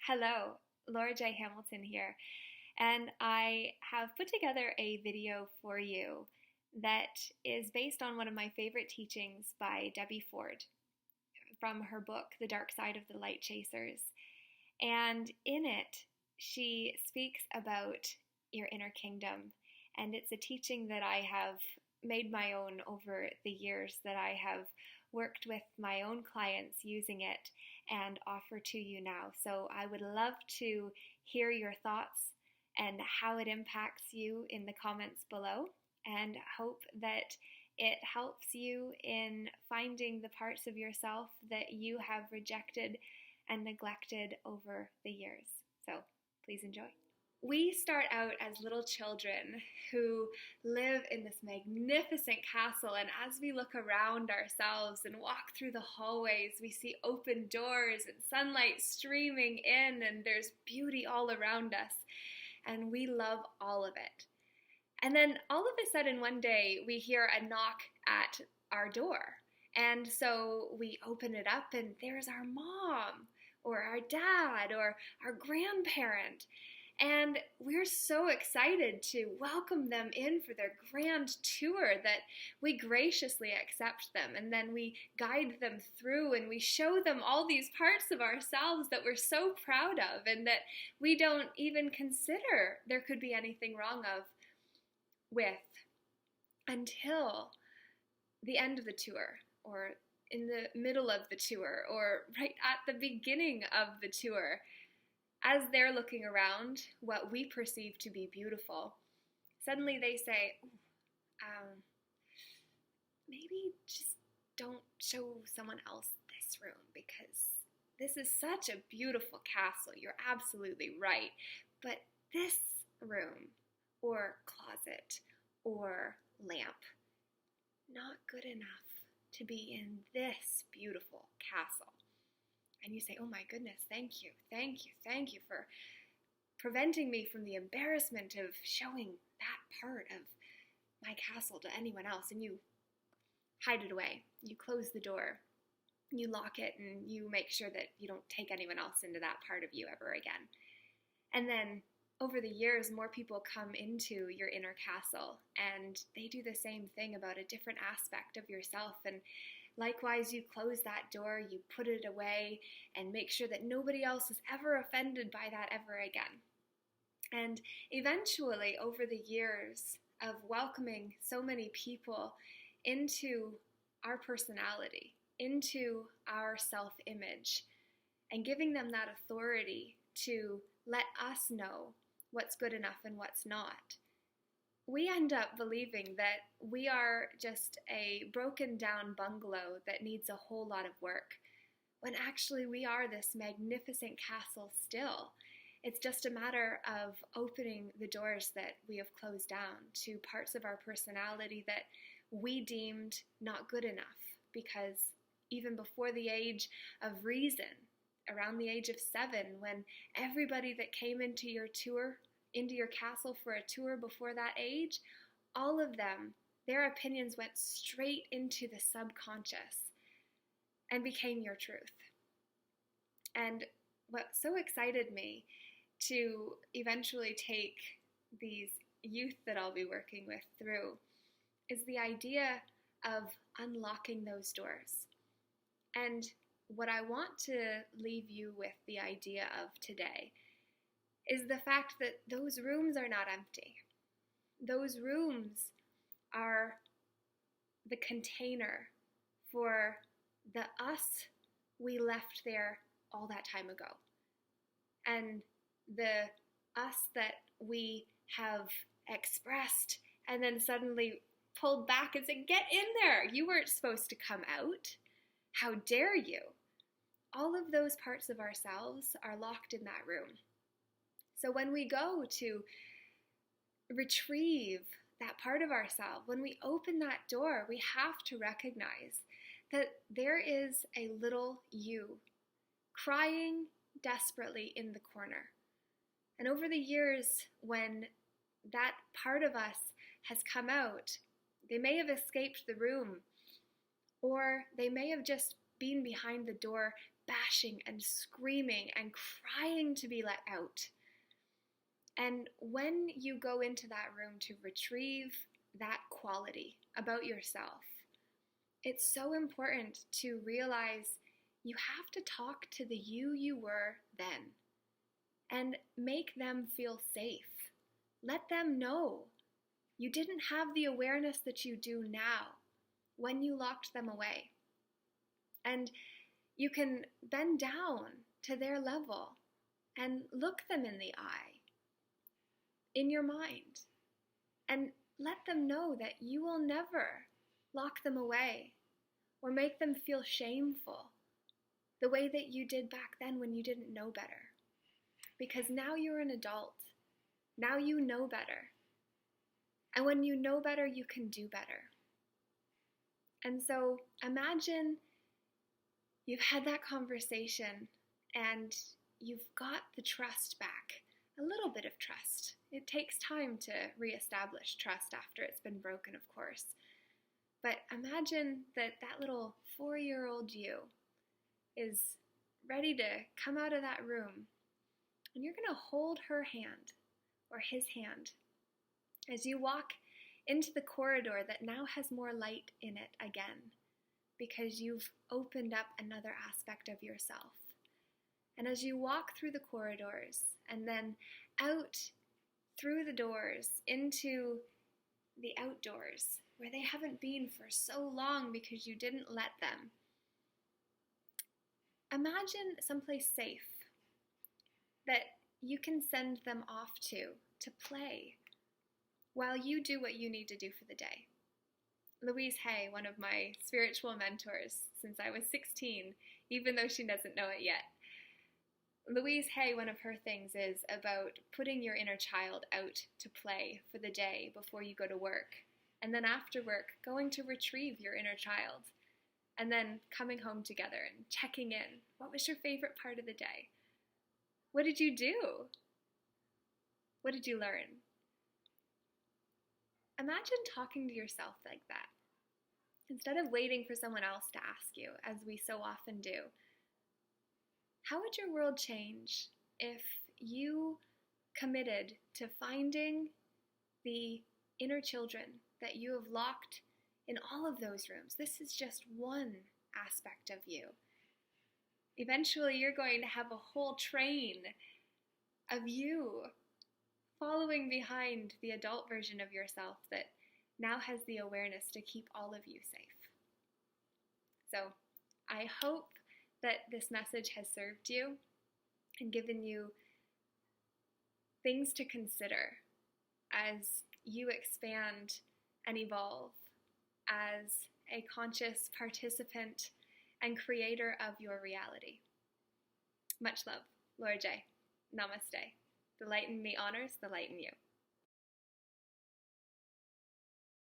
Hello, Laura J. Hamilton here, and I have put together a video for you that is based on one of my favorite teachings by Debbie Ford from her book, The Dark Side of the Light Chasers. And in it, she speaks about your inner kingdom, and it's a teaching that I have made my own over the years, that I have worked with my own clients using it and offer to you now. So I would love to hear your thoughts and how it impacts you in the comments below, and hope that it helps you in finding the parts of yourself that you have rejected and neglected over the years. So please enjoy. We start out as little children who live in this magnificent castle, and as we look around ourselves and walk through the hallways, we see open doors and sunlight streaming in, and there's beauty all around us, and we love all of it. And then all of a sudden one day we hear a knock at our door, and so we open it up, and there's our mom or our dad or our grandparent. And we're so excited to welcome them in for their grand tour that we graciously accept them, and then we guide them through, and we show them all these parts of ourselves that we're so proud of and that we don't even consider there could be anything wrong with until the end of the tour, or in the middle of the tour, or right at the beginning of the tour. As they're looking around what we perceive to be beautiful, suddenly they say, maybe just don't show someone else this room, because this is such a beautiful castle. You're absolutely right. But this room or closet or lamp, not good enough to be in this beautiful castle. And you say, oh my goodness, thank you for preventing me from the embarrassment of showing that part of my castle to anyone else. And you hide it away. You close the door, you lock it, and you make sure that you don't take anyone else into that part of you ever again. And then over the years, more people come into your inner castle, and they do the same thing about a different aspect of yourself. And likewise, you close that door, you put it away, and make sure that nobody else is ever offended by that ever again. And eventually, over the years of welcoming so many people into our personality, into our self-image, and giving them that authority to let us know what's good enough and what's not, we end up believing that we are just a broken down bungalow that needs a whole lot of work, when actually we are this magnificent castle still. It's just a matter of opening the doors that we have closed down to parts of our personality that we deemed not good enough, because even before the age of reason, around the age of 7, when everybody that came into your castle for a tour before that age, all of them, their opinions went straight into the subconscious and became your truth. And what so excited me to eventually take these youth that I'll be working with through is the idea of unlocking those doors. And what I want to leave you with the idea of today is the fact that those rooms are not empty. Those rooms are the container for the us we left there all that time ago. And the us that we have expressed and then suddenly pulled back and said, get in there. You weren't supposed to come out. How dare you? All of those parts of ourselves are locked in that room. So when we go to retrieve that part of ourselves, when we open that door, we have to recognize that there is a little you crying desperately in the corner. And over the years, when that part of us has come out, they may have escaped the room, or they may have just been behind the door bashing and screaming and crying to be let out. And when you go into that room to retrieve that quality about yourself, it's so important to realize you have to talk to the you were then and make them feel safe. Let them know you didn't have the awareness that you do now when you locked them away. And you can bend down to their level and look them in the eye, in your mind, and let them know that you will never lock them away or make them feel shameful the way that you did back then when you didn't know better. Because now you're an adult. Now you know better. And when you know better, you can do better. And so imagine you've had that conversation and you've got the trust back, a little bit of trust. It takes time to reestablish trust after it's been broken, of course. But imagine that little 4-year-old you is ready to come out of that room, and you're going to hold her hand or his hand as you walk into the corridor that now has more light in it again, because you've opened up another aspect of yourself. And as you walk through the corridors and then out through the doors into the outdoors where they haven't been for so long because you didn't let them, imagine someplace safe that you can send them off to play while you do what you need to do for the day. Louise Hay, one of my spiritual mentors since I was 16, even though she doesn't know it yet, Louise Hay, one of her things is about putting your inner child out to play for the day before you go to work. And then after work, going to retrieve your inner child. And then coming home together and checking in. What was your favorite part of the day? What did you do? What did you learn? Imagine talking to yourself like that. Instead of waiting for someone else to ask you, as we so often do. How would your world change if you committed to finding the inner children that you have locked in all of those rooms? This is just one aspect of you. Eventually, you're going to have a whole train of you following behind the adult version of yourself that now has the awareness to keep all of you safe. So, I hope that this message has served you and given you things to consider as you expand and evolve as a conscious participant and creator of your reality. Much love, Laura J. Namaste. The light in me honors the light in you.